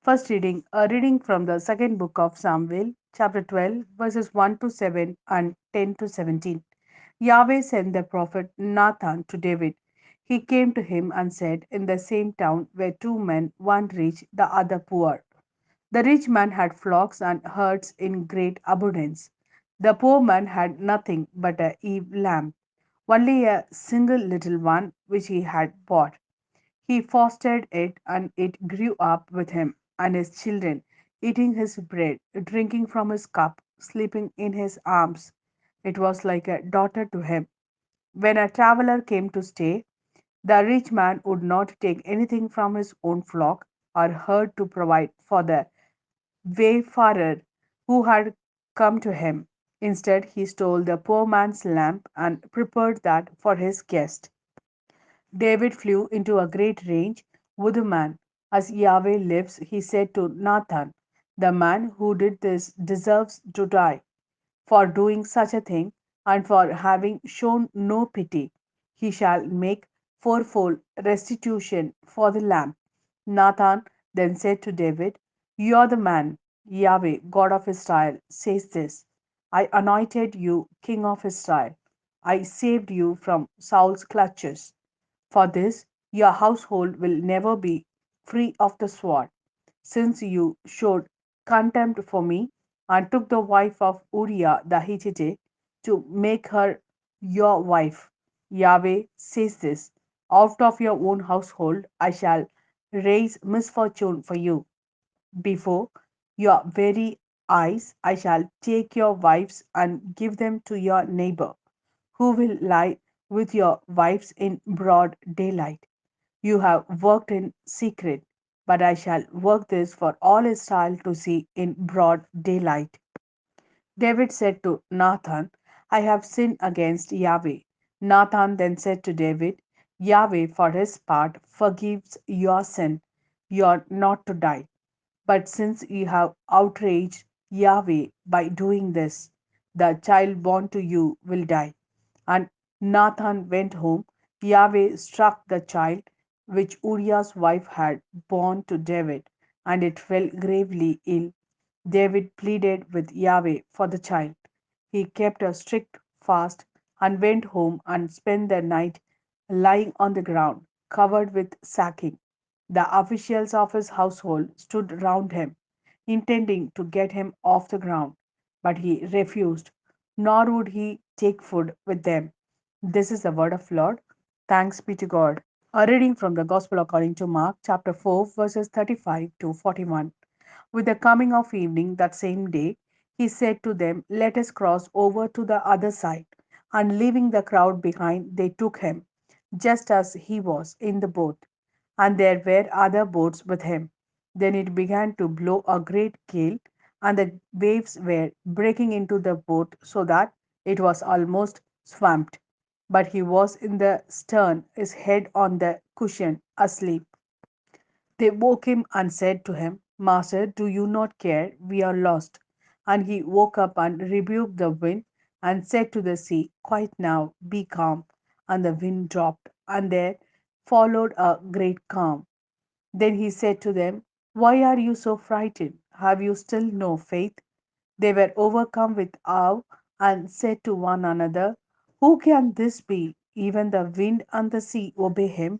First reading, a reading from the second book of Samuel, chapter 12, verses 1 to 7 and 10 to 17. Yahweh sent the prophet Nathan to David. He came to him and said, in the same town were two men, one rich, the other poor. The rich man had flocks and herds in great abundance. The poor man had nothing but a ewe lamb, only a single little one which he had bought. He fostered it, and it grew up with him and his children, eating his bread, drinking from his cup, sleeping in his arms. It was like a daughter to him. When a traveler came to stay, the rich man would not take anything from his own flock or herd to provide for the wayfarer who had come to him. Instead, he stole the poor man's lamp and prepared that for his guest. David flew into a great rage with the man. As Yahweh lives, he said to Nathan, the man who did this deserves to die for doing such a thing and for having shown no pity. He shall make fourfold restitution for the lamb. Nathan then said to David, you are the man. Yahweh, God of Israel, says this: I anointed you king of Israel. I saved you from Saul's clutches. For this, your household will never be free of the sword, since you showed contempt for me and took the wife of Uriah the Hittite to make her your wife. Yahweh says this: out of your own household I shall raise misfortune for you. Before your very eyes I shall take your wives and give them to your neighbor, who will lie with your wives in broad daylight. You have worked in secret, but I shall work this for all Israel to see in broad daylight. David said to Nathan, I have sinned against Yahweh. Nathan then said to David, Yahweh, for his part, forgives your sin. You are not to die. But since you have outraged Yahweh by doing this, the child born to you will die. And Nathan went home. Yahweh struck the child which Uriah's wife had borne to David, and it fell gravely ill. David pleaded with Yahweh for the child. He kept a strict fast and went home and spent the night lying on the ground, covered with sacking. The officials of his household stood round him, intending to get him off the ground, but he refused, nor would he take food with them. This is the word of Lord. Thanks be to God. A reading from the Gospel according to Mark, chapter 4, verses 35 to 41. With the coming of evening that same day, he said to them, let us cross over to the other side. And leaving the crowd behind, they took him, just as he was, in the boat. And there were other boats with him. Then it began to blow a great gale, and the waves were breaking into the boat so that it was almost swamped. But he was in the stern, his head on the cushion, asleep. They woke him and said to him, Master, do you not care? We are lost. And he woke up and rebuked the wind and said to the sea, quiet now, be calm. And the wind dropped, and there followed a great calm. Then he said to them, why are you so frightened? Have you still no faith? They were overcome with awe and said to one another, who can this be? Even the wind and the sea obey him.